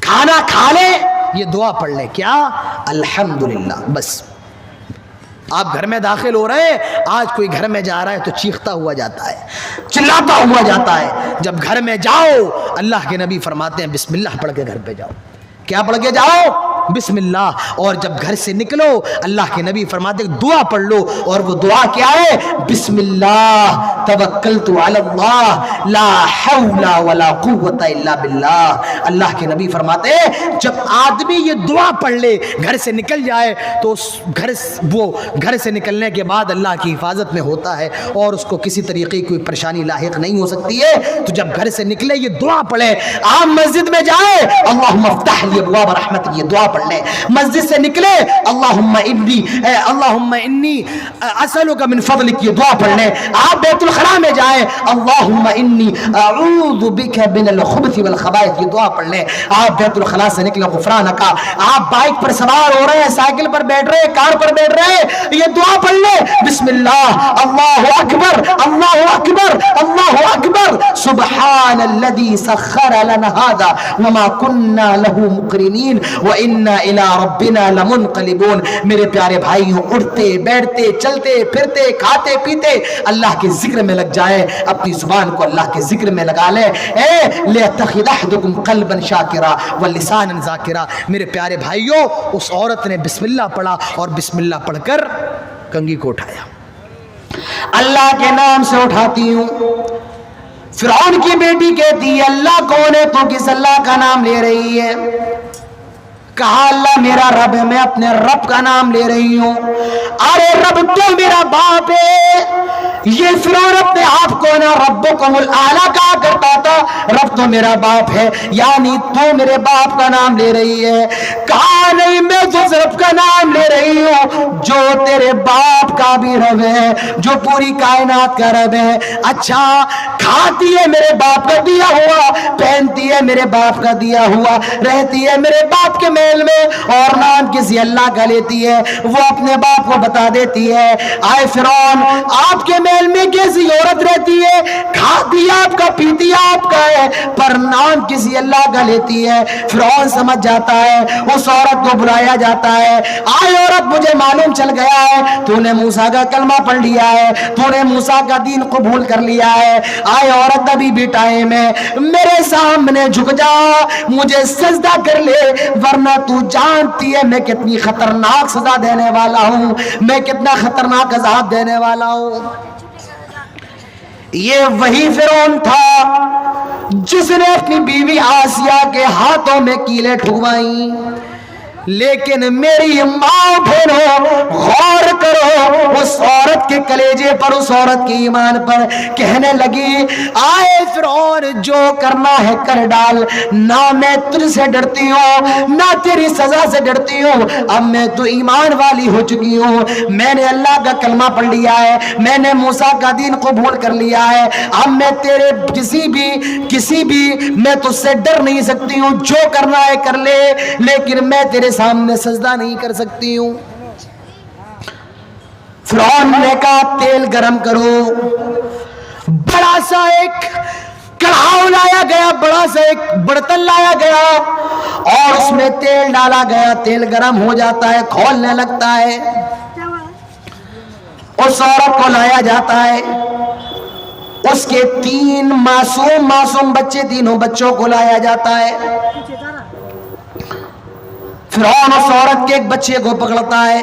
کھانا کھا لے یہ دعا پڑھ لے, کیا؟ الحمدللہ. بس آپ گھر میں داخل ہو رہے ہیں, آج کوئی گھر میں جا رہا ہے تو چیختا ہوا جاتا ہے, چلاتا ہوا جاتا ہے. جب گھر میں جاؤ اللہ کے نبی فرماتے ہیں بسم اللہ پڑھ کے گھر پہ جاؤ. کیا پڑھ کے جاؤ؟ بسم اللہ. اور جب گھر سے نکلو اللہ کے نبی فرماتے ہیں دعا پڑھ لو, اور وہ دعا کیا ہے؟ بسم اللہ توکلت علی اللہ لا حول ولا قوت الا باللہ. اللہ کے نبی فرماتے ہیں جب آدمی یہ دعا پڑھ لے گھر سے نکل جائے تو وہ گھر سے نکلنے کے بعد اللہ کی حفاظت میں ہوتا ہے اور اس کو کسی طریقے کی کوئی پریشانی لاحق نہیں ہو سکتی ہے. تو جب گھر سے نکلے یہ دعا پڑھے. آپ مسجد میں جائیں اللہم افتح لی ابواب رحمت, یہ دعا پڑھ لیں. مسجد سے نکلے اللہم انی اسألک من فضلک, یہ دعا پڑھ لیں. آپ بیت الخلاء میں جائیں اللہم انی اعوذ بک من الخبث والخبائث, یہ دعا پڑھ لیں. آپ بیت الخلاء سے نکلے غفرانک, آپ بائک پر سوار ہو رہے ہیں, سائیکل پر بیٹھ رہے ہیں, کار پر بیٹھ رہے ہیں, یہ دعا پڑھ لیں بسم اللہ اللہ اکبر اللہ اکبر اللہ اکبر سبحان الذی سخر لنا هذا وما كنا له مقرنین وإنا إلى ربنا لمنقلبون. میرے پیارے بھائیوں, اٹھتے بیٹھتے چلتے پھرتے کھاتے پیتے اللہ کے ذکر میں لگ جائے, اپنی زبان کو اللہ کے ذکر میں لگا لے. ليتخذ أحدكم قلبا شاكرا ولسانا ذاكرا. میرے پیارے بھائیوں, اس عورت نے بسم اللہ پڑھا اور بسم اللہ پڑھ کر کنگھی کو اٹھایا. اللہ کے نام سے اٹھاتی ہوں. فرعون کی بیٹی کہتی ہے اللہ کون ہے, تو کس اللہ کا نام لے رہی ہے؟ کہا اللہ میرا رب ہے, میں اپنے رب کا نام لے رہی ہوں. ارے رب تو میرا باپ ہے. یہ فرعون اپنے آپ کو نا ربکم الاعلی کہا کرتا تھا, رب تو میرا باپ ہے, یعنی تو میرے باپ کا نام لے رہی ہے. کہا نہیں, میں تو رب کا نام لے رہی ہوں جو تیرے باپ کا بھی رب ہے, جو پوری کائنات کا رب ہے. اچھا, کھاتی ہے میرے باپ کا دیا ہوا, پہنتی ہے میرے باپ کا دیا ہوا, رہتی ہے میرے باپ کے محل میں, اور نام کسی اللہ کا لیتی ہے, وہ اپنے باپ کو بتا دیتی ہے. آئے فرعون, آپ کے محل میں کیسی عورت رہتی ہے, کھاتی آپ کا پیتی آپ کا ہے, پر نام کسی اللہ کا لیتی ہے. فرعون سمجھ جاتا ہے, اس عورت کو بلایا جاتا ہے. آئے عورت, مجھے معلوم چل گیا ہے تو نے موسیٰ کا کلمہ پڑھ لیا ہے, تو نے موسیٰ کا دین قبول کر لیا ہے. آئے عورت, ابھی بھی ٹائم ہے, میرے سامنے جھک جا, مجھے سجدہ کر لے, ورنہ تو جانتی ہے میں کتنی خطرناک سزا دینے والا ہوں, میں کتنا خطرناک عذاب دینے والا ہوں. یہ وہی فرعون تھا جس نے اپنی بیوی آسیہ کے ہاتھوں میں کیلیں ٹھکوائیں. لیکن میری ماں بہنوں, غور کرو اس عورت کے کلیجے پر, اس عورت کے ایمان پر. کہنے لگی آئے فرعون, جو کرنا ہے کر ڈال, نہ میں تجھ سے ڈرتی ہوں نہ تیری سزا سے ڈرتی ہوں. اب میں تو ایمان والی ہو چکی ہوں, میں نے اللہ کا کلمہ پڑھ لیا ہے, میں نے موسیٰ کا دین قبول کر لیا ہے. اب میں تیرے کسی بھی میں تجھ سے ڈر نہیں سکتی ہوں, جو کرنا ہے کر لے, لیکن میں تیرے سامنے سجدہ نہیں کر سکتی ہوں. فرعون نے کہا تیل گرم کرو. بڑا سا ایک کڑھاؤ لایا گیا, بڑا سا ایک برتن لایا گیا, اور اس میں تیل ڈالا گیا. تیل گرم ہو جاتا ہے, کھولنے لگتا ہے. اس عورت کو لایا جاتا ہے, اس کے 3 معصوم بچے, تینوں بچوں کو لایا جاتا ہے. فرعون اس عورت کے ایک بچے کو پکڑتا ہے,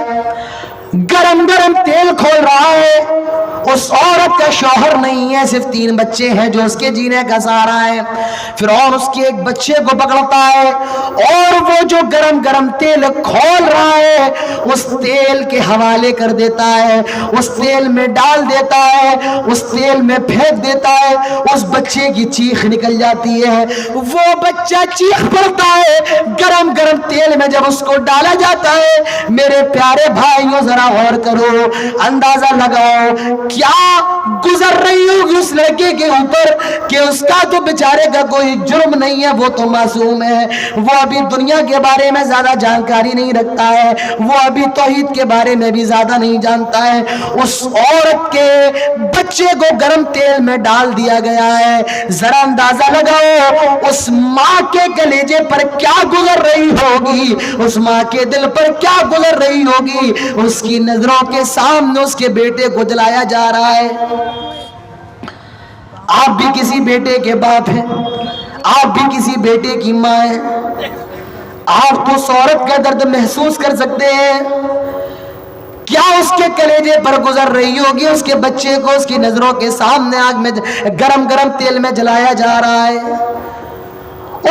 گرم تیل کھول رہا ہے. اس عورت کا شوہر نہیں ہے, صرف 3 بچے ہیں جو اس کے جینے کا سہارا ہے. فرعون اس کے ایک بچے کو پکڑتا ہے, اور وہ جو گرم تیل کھول رہا ہے اس تیل کے حوالے کر دیتا ہے, اس تیل میں ڈال دیتا ہے, اس تیل میں پھینک دیتا ہے. اس بچے کی چیخ نکل جاتی ہے, وہ بچہ چیخ پڑتا ہے. گرم تیل میں جب اس کو ڈالا جاتا ہے, میرے پیارے بھائیوں ذرا غور کرو, اندازہ لگاؤ کیا گزر رہی ہوگی اس لڑکے کے اوپر کہ اس کا تو بیچارے کا کوئی جرم نہیں ہے, وہ تو معصوم ہے, وہ ابھی دنیا کے بارے میں زیادہ جانکاری نہیں رکھتا ہے, وہ ابھی توحید کے بارے میں بھی زیادہ نہیں جانتا ہے. اس عورت کے بچے کو گرم تیل میں ڈال دیا گیا ہے. ذرا اندازہ لگاؤ اس ماں کے کلیجے پر کیا گزر رہی ہوگی, اس ماں کے دل پر کیا گزر رہی ہوگی. اس کی نظروں کے سامنے اس کے بیٹے کو جلایا جا رہا ہے. آپ بھی کسی بیٹے کے باپ ہیں, آپ بھی کسی بیٹے کی ماں ہیں, آپ تو اس عورت کا درد محسوس کر سکتے ہیں. کیا اس کے کلیجے پر گزر رہی ہوگی. اس کے بچے کو اس کی نظروں کے سامنے آگ میں گرم گرم تیل میں جلایا جا رہا ہے.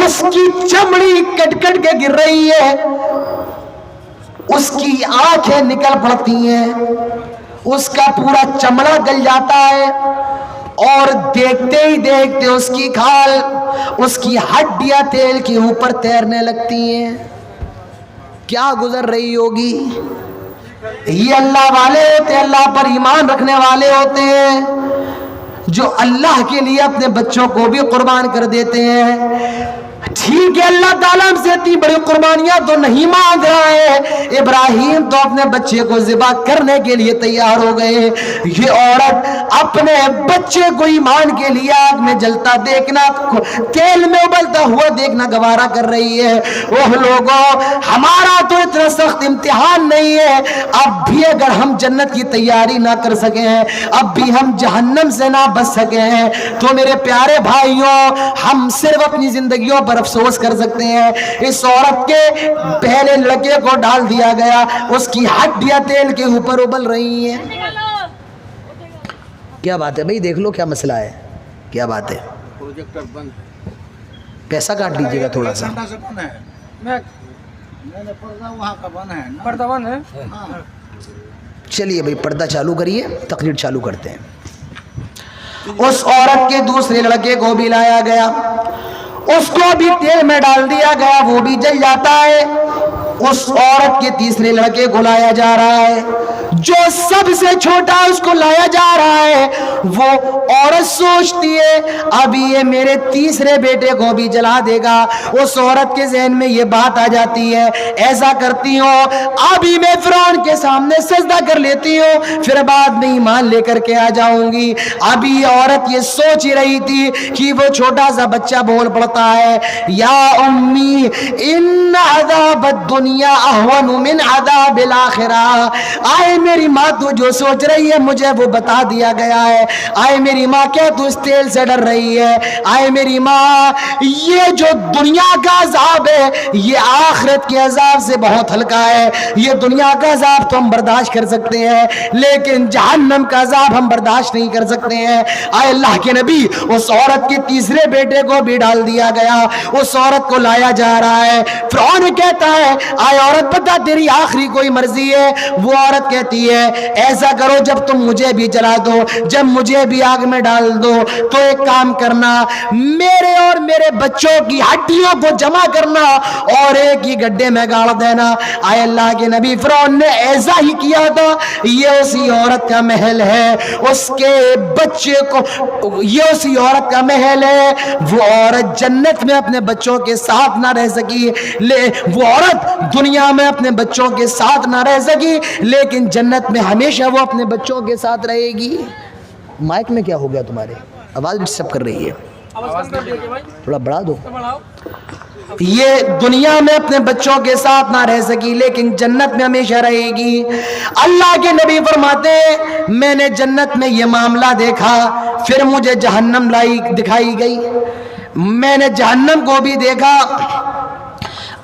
اس کی چمڑی کٹ کٹ کے گر رہی ہے, اس کی آنکھیں نکل پڑتی ہیں, اس کا پورا چمڑا گل جاتا ہے, اور دیکھتے ہی دیکھتے اس کی کھال, اس کی ہڈیاں تیل کے اوپر تیرنے لگتی ہیں. کیا گزر رہی ہوگی. یہ اللہ والے ہوتے ہیں, اللہ پر ایمان رکھنے والے ہوتے ہیں, جو اللہ کے لیے اپنے بچوں کو بھی قربان کر دیتے ہیں. ٹھیک ہے, اللہ تعالیٰ ہم سے اتنی بڑی قربانیاں تو نہیں مانگ رہا ہے. ابراہیم تو اپنے بچے کو ذبح کرنے کے لیے تیار ہو گئے. یہ عورت اپنے بچے کو ایمان کے لیے آگ میں جلتا دیکھنا, تیل میں ابلتا ہوا دیکھنا گوارا کر رہی ہے. وہ لوگوں, ہمارا تو اتنا سخت امتحان نہیں ہے, اب بھی اگر ہم جنت کی تیاری نہ کر سکے ہیں, اب بھی ہم جہنم سے نہ بچ سکے ہیں, تو میرے پیارے بھائیوں, ہم صرف اپنی زندگیوں پر افسوس کر سکتے ہیں. اس عورت کے پہلے لڑکے کو ڈال دیا گیا, اس کی ہڈیاں تیل کے اوپر ابل رہی ہیں. کیا بات ہے بھائی, دیکھ لو کیا مسئلہ ہے, کیا بات ہے. پیسہ کاٹ لیجیے گا تھوڑا سا. چلیے بھائی پردہ چالو کریے, تقریر چالو کرتے ہیں. اس عورت کے دوسرے لڑکے کو بھی لایا گیا, اس کو بھی تیل میں ڈال دیا گیا, وہ بھی جل جاتا ہے. اس عورت کے تیسرے لڑکے کو لایا جا رہا ہے, جو سب سے چھوٹا اس کو لایا جا رہا ہے. وہ عورت سوچتی ہے ابھی یہ میرے تیسرے بیٹے کو بھی جلا دے گا. اس عورت کے ذہن میں یہ بات آ جاتی ہے, ایسا کرتی ہوں ابھی میں فرعون کے سامنے سجدہ کر لیتی ہوں, پھر بعد میں ایمان لے کر کے آ جاؤں گی. ابھی عورت یہ سوچ ہی رہی تھی کہ وہ چھوٹا سا بچہ بول پڑتا ہے, یا امی ان عذاب الدنیا اہون من عذاب الاخرہ. آئے میری ماں, تو جو سوچ رہی ہے مجھے وہ بتا دیا گیا ہے. آئے میری ماں, کیا تو اس تیل سے ڈر رہی ہے؟ آئے میری ماں, یہ جو دنیا کا عذاب ہے یہ آخرت کے عذاب سے بہت ہلکا ہے. یہ دنیا کا عذاب تو ہم برداشت کر سکتے ہیں, لیکن جہنم کا عذاب ہم برداشت نہیں کر سکتے ہیں. آئے اللہ کے نبی, اس عورت کے تیسرے بیٹے کو بھی ڈال دیا گیا, اس عورت کو لایا جا رہا ہے. فرعون کہتا ہے آئے عورت بتا تیری آخری کوئی مرضی ہے؟ وہ عورت کہتی ہے ایسا کرو, جب تم مجھے بھی جلا دو, جب مجھے بھی آگ میں ڈال دو, تو ایک کام کرنا, میرے اور میرے بچوں کی ہڈیوں کو جمع کرنا اور ایک ہی گڈھے میں گاڑ دینا. آئے اللہ کے نبی, فرعون نے ایسا ہی کیا تھا. یہ اسی عورت کا محل ہے, اس کے بچے کو, یہ اسی عورت کا محل ہے. وہ عورت جنت میں اپنے بچوں کے ساتھ نہ رہ سکی, وہ عورت دنیا میں اپنے بچوں کے ساتھ نہ رہ سکی, لیکن جنت میں ہمیشہ وہ اپنے بچوں کے ساتھ رہے گی. مائک میں کیا ہو گیا تمہارے, آواز ڈسٹرب کر رہی ہے, تھوڑا بڑھا دو. یہ دنیا میں اپنے بچوں کے ساتھ نہ رہ سکی, لیکن جنت میں ہمیشہ رہے گی. اللہ کے نبی فرماتے میں نے جنت میں یہ معاملہ دیکھا, پھر مجھے جہنم دکھائی گئی. میں نے جہنم کو بھی دیکھا,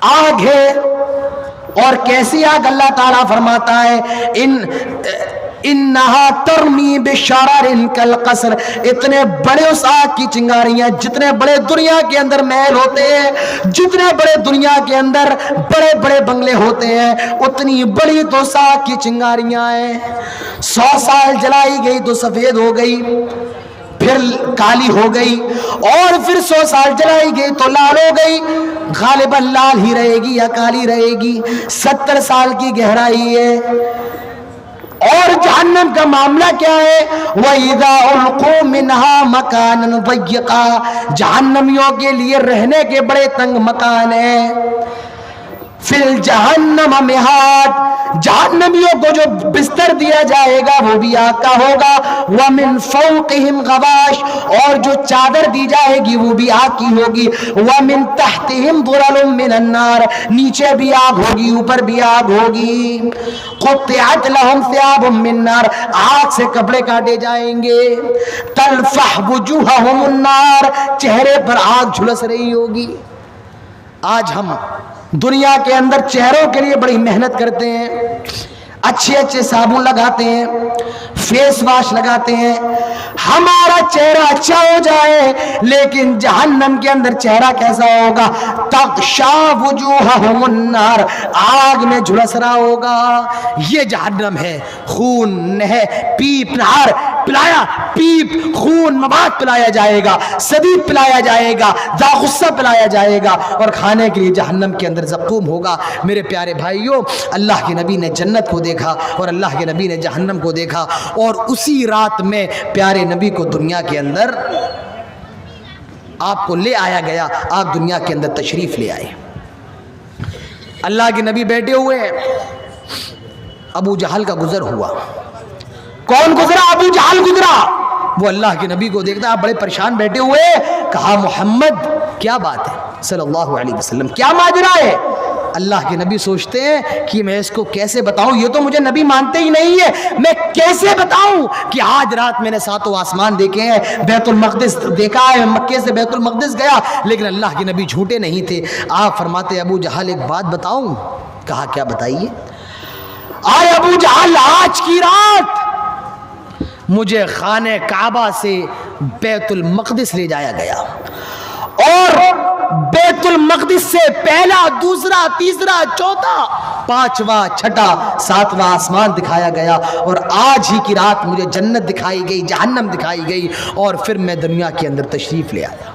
آگ ہے, اور کیسی آگ, اللہ تعالیٰ فرماتا ہے انہا ترمی بشرر کالقصر. اتنے بڑے اس آگ کی چنگاریاں, جتنے بڑے دنیا کے اندر محل ہوتے ہیں, جتنے بڑے دنیا کے اندر بڑے بڑے بنگلے ہوتے ہیں, اتنی بڑی تو اس آگ کی چنگاریاں ہیں. 100 سال جلائی گئی تو سفید ہو گئی, پھر کالی ہو گئی, اور پھر 100 سال جلائی گئی تو لال ہو گئی. غالباً لال ہی رہے گی یا کالی رہے گی. 70 سال کی گہرائی ہے, اور جہنم کا معاملہ کیا ہے؟ وَإِذَا أُلْقُوا مِنْهَا مَكَانًا ضَيِّقًا، جہنمیوں کے لیے رہنے کے بڑے تنگ مکان ہیں۔ فِي الْجَهَنَّمَ مِهَادٌ، جہنمیوں کو جو بستر دیا جائے گا وہ بھی آگ کا ہوگا۔ وَمِن فَوْقِهِمْ غَوَاشٍ، اور جو چادر دی جائے گی وہ بھی آگ کی ہوگی۔ وَمِن تَحْتِهِمْ ظُلَلٌ مِّنَ النَّارِ، نیچے بھی آگ ہوگی اوپر بھی آگ ہوگی۔ قُطِّعَتْ لَهُمْ ثِيَابٌ مِّن نَّارٍ، آگ سے کپڑے کاٹے جائیں گے۔ تَلْفَحُ وُجُوهَهُمُ النَّارُ، چہرے پر آگ جھلس رہی ہوگی۔ آج ہم دنیا کے اندر چہروں کے لیے بڑی محنت کرتے ہیں، اچھے اچھے صابن لگاتے ہیں، فیس واش لگاتے ہیں، ہمارا چہرہ اچھا ہو جائے، لیکن جہنم کے اندر چہرہ کیسا ہوگا؟ تغشا وجوہہم النار، آگ میں جھلس رہا ہوگا۔ یہ جہنم ہے، خون ہے، پیپ نہار پلایا، پیپ خون مواد پلایا جائے گا، صدیق پلایا جائے گا، داغصہ پلایا جائے گا، اور کھانے کے لیے جہنم کے اندر زقوم ہوگا۔ میرے پیارے بھائیوں، اللہ کے نبی نے جنت کو دیکھا اور اللہ کے نبی نے جہنم کو دیکھا، اور اسی رات میں پیارے نبی کو دنیا کے اندر آپ کو لے آیا گیا، آپ دنیا کے اندر تشریف لے آئے۔ اللہ کے نبی بیٹھے ہوئے ہیں، ابو جہل کا گزر ہوا۔ کون گزرا؟ ابو جہل گزرا۔ وہ اللہ کے نبی کو دیکھتا، آپ بڑے پریشان بیٹھے ہوئے، کہا محمد کیا بات ہے صلی اللہ علیہ وسلم، کیا ماجرا ہے؟ اللہ کے نبی سوچتے ہیں کہ میں اس کو کیسے بتاؤں، یہ تو مجھے نبی مانتے ہی نہیں ہے، میں کیسے بتاؤں کہ آج رات میں نے ساتوں آسمان دیکھے ہیں، بیت المقدس دیکھا ہے، مکے سے بیت المقدس گیا، لیکن اللہ کے نبی جھوٹے نہیں تھے۔ آپ فرماتے ابو جہل ایک بات بتاؤں؟ کہا کیا بتائیے؟ آئے ابو جہل، آج کی رات مجھے خانہ کعبہ سے بیت المقدس لے جایا گیا، اور بیت المقدس سے پہلا، دوسرا، تیسرا، چوتھا، پانچواں، چھٹا، ساتواں آسمان دکھایا گیا، اور آج ہی کی رات مجھے جنت دکھائی گئی، جہنم دکھائی گئی، اور پھر میں دنیا کے اندر تشریف لے آیا۔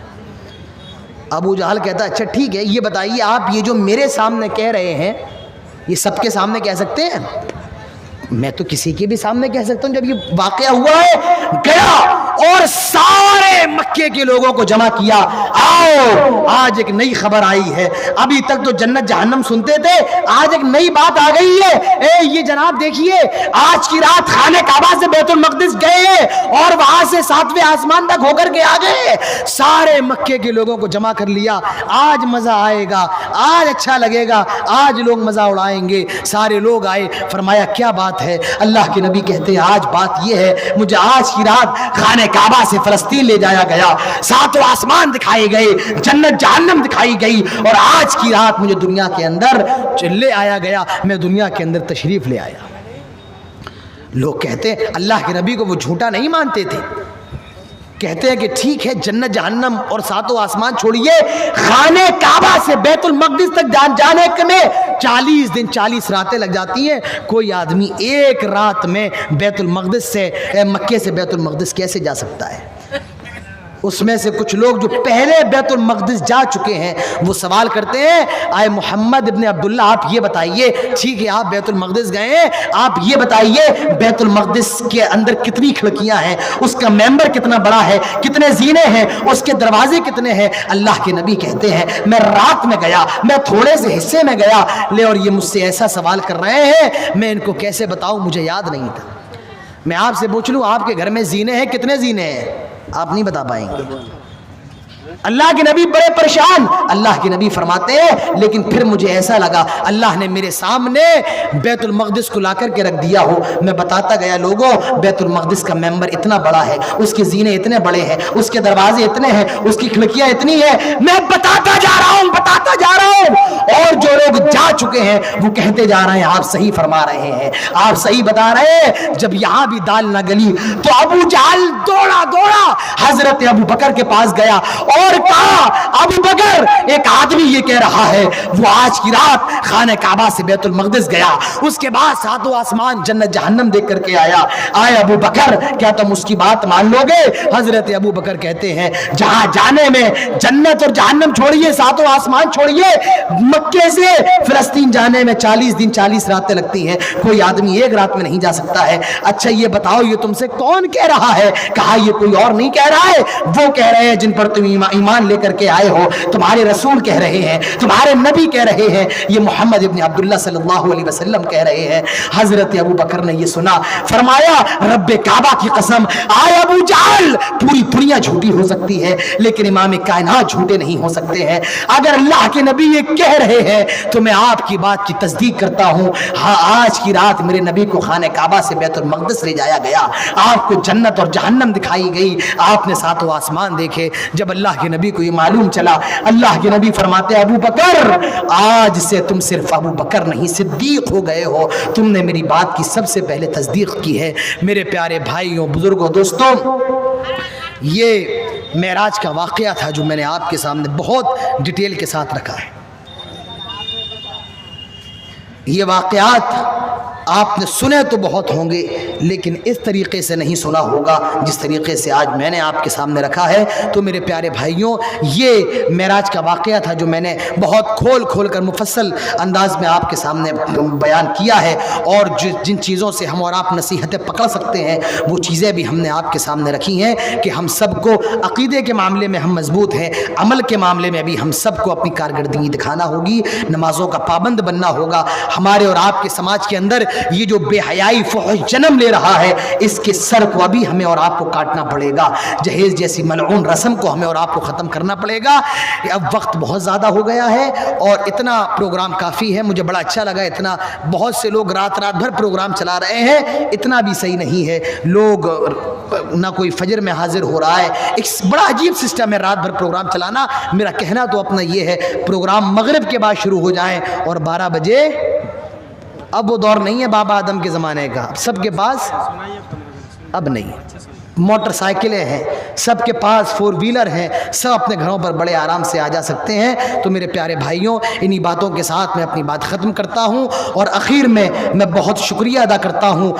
ابو جہل کہتا اچھا ٹھیک ہے، یہ بتائیے آپ یہ جو میرے سامنے کہہ رہے ہیں، یہ سب کے سامنے کہہ سکتے ہیں؟ میں تو کسی کے بھی سامنے کہہ سکتا ہوں۔ جب یہ واقعہ ہوا ہے، گیا اور سارے مکے کے لوگوں کو جمع کیا، آؤ آج ایک نئی خبر آئی ہے، ابھی تک تو جنت جہنم سنتے تھے، آج ایک نئی بات آ گئی ہے، اے یہ جناب دیکھیے، آج کی رات خانہ کعبہ سے بیت المقدس گئے اور وہاں سے ساتویں آسمان تک ہو کر کے آ گئے، سارے مکے کے لوگوں کو جمع کر لیا، آج مزہ آئے گا، آج اچھا لگے گا، آج لوگ مزہ اڑائیں گے۔ سارے لوگ آئے، فرمایا کیا بات ہے؟ اللہ کے نبی کہتے ہیں آج بات یہ ہے، مجھے آج کی رات خانہ کعبہ سے فلسطین لے جایا گیا، ساتوں آسمان دکھائے گئے، جنت جہنم دکھائی گئی، اور آج کی رات مجھے دنیا کے اندر لے آیا گیا، میں دنیا کے اندر تشریف لے آیا۔ لوگ کہتے ہیں اللہ کے نبی کو وہ جھوٹا نہیں مانتے تھے، کہتے ہیں کہ ٹھیک ہے جنت جہنم اور ساتوں آسمان چھوڑیے، خانہ کعبہ سے بیت المقدس تک جانے میں 40 دن 40 راتیں لگ جاتی ہیں، کوئی آدمی ایک رات میں بیت المقدس سے مکے سے بیت المقدس کیسے جا سکتا ہے؟ اس میں سے کچھ لوگ جو پہلے بیت المقدس جا چکے ہیں وہ سوال کرتے ہیں، آئے محمد ابن عبداللہ آپ یہ بتائیے، ٹھیک ہے آپ بیت المقدس گئے ہیں، آپ یہ بتائیے بیت المقدس کے اندر کتنی کھڑکیاں ہیں، اس کا ممبر کتنا بڑا ہے، کتنے زینے ہیں، اس کے دروازے کتنے ہیں؟ اللہ کے نبی کہتے ہیں میں رات میں گیا، میں تھوڑے سے حصے میں گیا، لے اور یہ مجھ سے ایسا سوال کر رہے ہیں، میں ان کو کیسے بتاؤں، مجھے یاد نہیں تھا۔ میں آپ سے پوچھ لوں آپ کے گھر میں زینے ہیں، کتنے زینے ہیں؟ آپ نہیں بتا پائیں گے۔ اللہ کے نبی بڑے پریشان، اللہ کے نبی فرماتے ہیں لیکن پھر مجھے ایسا لگا اللہ نے میرے سامنے بیت المقدس کو لا کر کے رکھ دیا ہو، میں بتاتا گیا لوگوں بیت المقدس کا ممبر اتنا بڑا ہے، اس کے زینے اتنے بڑے ہیں، اس کے دروازے اتنے ہیں، اس کی کھڑکیاں اتنی ہیں، میں بتاتا جا رہا ہوں، بتاتا جا رہا ہوں، اور جو لوگ جا چکے ہیں وہ کہتے جا رہے ہیں آپ صحیح فرما رہے ہیں، آپ صحیح بتا رہے ہیں۔ جب یہاں بھی دال نہ گلی تو ابو جہل دوڑا حضرت ابو بکر کے پاس گیا اور کہا ابو بکر ایک آدمی یہ کہہ رہا ہے وہ آج کی رات خانہ کعبہ سے بیت المقدس گیا, اس کے بعد ساتوں آسمان جنت جہنم دیکھ کر کے آیا. آئے ابو بکر, کیا تم اس کی بات مان لو گے؟ حضرت ابو بکر کہتے ہیں جہاں جانے میں جنت اور جہنم چھوڑیے, ساتوں آسمان چھوڑیے, مکے سے فلسطین جانے میں 40 دن 40 راتیں لگتی ہیں, کوئی آدمی ایک رات میں نہیں جا سکتا ہے. اچھا یہ بتاؤ یہ تم سے کون کہہ رہا ہے؟ کہا یہ کوئی اور نہیں کہہ رہا ہے, وہ کہہ رہے ہیں جن پر تم ایمان لے کر کے آئے ہو, تمہارے رسول کہہ رہے ہیں, تمہارے نبی کہہ رہے ہیں, یہ محمد ابن عبداللہ صلی اللہ علیہ وسلم کہہ رہے ہیں. حضرت ابو بکر نے یہ سنا, فرمایا رب کعبہ کی قسم, آئے ابو جہل, پوری دنیا جھوٹی ہو سکتی ہے لیکن امام کائنات جھوٹے نہیں ہو سکتے ہیں. اگر اللہ کے نبی یہ کہہ رہے ہیں تو میں آپ کی بات کی تصدیق کرتا ہوں. ہاں آج کی رات میرے نبی کو خانہ کعبہ سے بیت المقدس لے جایا گیا, آپ کو جنت اور جہنم دکھائی گئی, آپ نے ساتوں آسمان دیکھے. جب اللہ کے نبی کو یہ معلوم چلا, اللہ کے نبی فرماتے ابو بکر آج سے تم صرف ابو بکر نہیں صدیق ہو گئے ہو, تم نے میری بات کی سب سے پہلے تصدیق کی ہے. میرے پیارے بھائیوں, بزرگوں, دوستوں, یہ معراج کا واقعہ تھا جو میں نے آپ کے سامنے بہت ڈیٹیل کے ساتھ رکھا ہے. یہ واقعات آپ نے سنے تو بہت ہوں گے لیکن اس طریقے سے نہیں سنا ہوگا جس طریقے سے آج میں نے آپ کے سامنے رکھا ہے. تو میرے پیارے بھائیوں, یہ معراج کا واقعہ تھا جو میں نے بہت کھول کر مفصل انداز میں آپ کے سامنے بیان کیا ہے, اور جن چیزوں سے ہم اور آپ نصیحتیں پکڑ سکتے ہیں وہ چیزیں بھی ہم نے آپ کے سامنے رکھی ہیں کہ ہم سب کو عقیدے کے معاملے میں ہم مضبوط ہیں, عمل کے معاملے میں بھی ہم سب کو اپنی کارکردگی دکھانا ہوگی, نمازوں کا پابند بننا ہوگا. ہمارے اور آپ کے سماج کے اندر یہ جو بے حیائی فحش جنم لے رہا ہے اس کے سر کو ابھی ہمیں اور آپ کو کاٹنا پڑے گا. جہیز جیسی ملعون رسم کو ہمیں اور آپ کو ختم کرنا پڑے گا. اب وقت بہت زیادہ ہو گیا ہے اور اتنا پروگرام کافی ہے. مجھے بڑا اچھا لگا, اتنا بہت سے لوگ رات بھر پروگرام چلا رہے ہیں, اتنا بھی صحیح نہیں ہے. لوگ نہ کوئی فجر میں حاضر ہو رہا ہے, ایک بڑا عجیب سسٹم ہے رات بھر پروگرام چلانا. میرا کہنا تو اپنا یہ ہے پروگرام مغرب کے بعد شروع ہو جائیں اور 12 بجے. اب وہ دور نہیں ہے بابا آدم کے زمانے کا, اب سب کے پاس اب نہیں, موٹر سائیکلیں ہیں, سب کے پاس 4 ویلر ہیں, سب اپنے گھروں پر بڑے آرام سے آ جا سکتے ہیں. تو میرے پیارے بھائیوں, انہی باتوں کے ساتھ میں اپنی بات ختم کرتا ہوں. اور اخیر میں بہت شکریہ ادا کرتا ہوں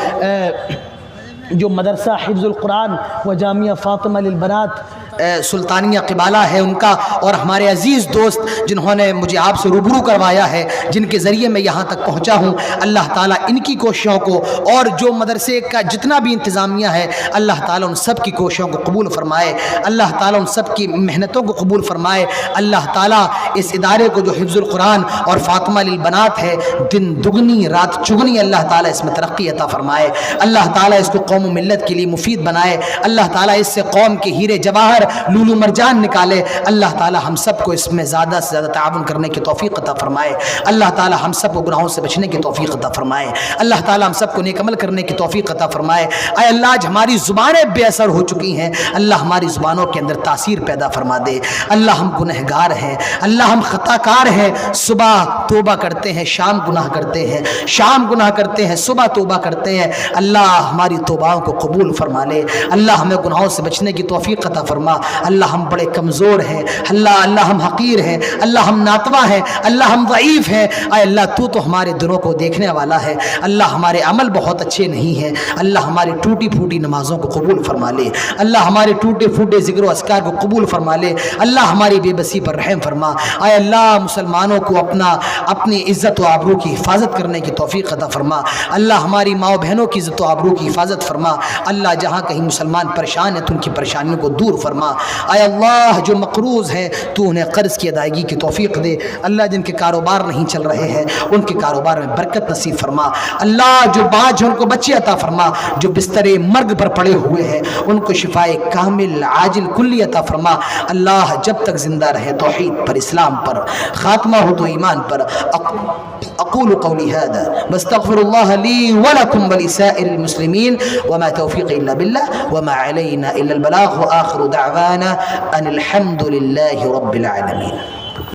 جو مدرسہ حفظ القرآن و جامعہ فاطمہ للبنات سلطانیہ قبالہ ہے ان کا, اور ہمارے عزیز دوست جنہوں نے مجھے آپ سے روبرو کروایا ہے, جن کے ذریعے میں یہاں تک پہنچا ہوں. اللہ تعالیٰ ان کی کوششوں کو اور جو مدرسے کا جتنا بھی انتظامیہ ہے اللہ تعالیٰ ان سب کی کوششوں کو قبول فرمائے, اللہ تعالیٰ ان سب کی محنتوں کو قبول فرمائے. اللہ تعالیٰ اس ادارے کو جو حفظ القرآن اور فاطمہ للبنات ہے دن دگنی رات چگنی اللہ تعالیٰ اس میں ترقی عطا فرمائے. اللہ تعالیٰ اس کو قوم و ملت کے لیے مفید بنائے. اللہ تعالیٰ اس سے قوم کے ہیرے جواہر لولو مرجان نکالے. اللہ تعالیٰ ہم سب کو اس میں زیادہ سے زیادہ تعاون کرنے کی توفیق عطا فرمائے. اللہ تعالیٰ ہم سب کو گناہوں سے بچنے کی توفیق عطا فرمائے. اللہ تعالیٰ ہم سب کو نیک عمل کرنے کی توفیق عطا فرمائے. اے اللہ, آج ہماری زبانیں بے اثر ہو چکی ہیں, اللہ ہماری زبانوں کے اندر تاثیر پیدا فرما دے. اللہ ہم گنہگار ہیں, اللہ ہم خطا کار ہیں. صبح توبہ کرتے ہیں, شام گناہ کرتے ہیں, شام گناہ کرتے ہیں, صبح توبہ کرتے ہیں. اللہ ہماری توباؤں کو قبول فرما لے. اللہ ہمیں گناہوں سے بچنے کی توفیق عطا فرما. اللہ ہم بڑے کمزور ہیں, اللہ ہم حقیر ہیں, اللہ ہم ناتوا ہیں, اللہ ہم ضعیف ہیں. اے اللہ تو ہمارے دلوں کو دیکھنے والا ہے. اللہ ہمارے عمل بہت اچھے نہیں ہیں. اللہ ہماری ٹوٹی پھوٹی نمازوں کو قبول فرما لے. اللہ ہمارے ٹوٹے پھوٹے ذکر و اذکار کو قبول فرما لے. اللہ ہماری بے بسی پر رحم فرما. اے اللہ مسلمانوں کو اپنی عزت و آبرو کی حفاظت کرنے کی توفیق عطا فرما. اللہ ہماری ماں و بہنوں کی عزت و آبرو کی حفاظت فرما. اللہ جہاں کہیں مسلمان پریشان ہیں تو ان کی پریشانیوں کو دور فرما. اے اللہ جو مقروض ہیں تو انہیں قرض کی ادائیگی کی توفیق دے. اللہ جن کے کاروبار نہیں چل رہے ہیں ان کے کاروبار میں برکت نصیب فرما. اللہ جو باج ہیں ان کو بچے عطا فرما. جو بستر مرگ پر پڑے ہوئے ہیں ان کو شفائے کامل عاجل کلی عطا فرما. اللہ جب تک زندہ رہے توحید پر, اسلام پر, خاتمہ ہو تو ایمان پر. اقول قولی هذا واستغفر الله لي ولكم ولسائر المسلمين وما توفيقي الا بالله وما علينا الا البلاغ واخر دعوانا ان الحمد لله رب العالمين.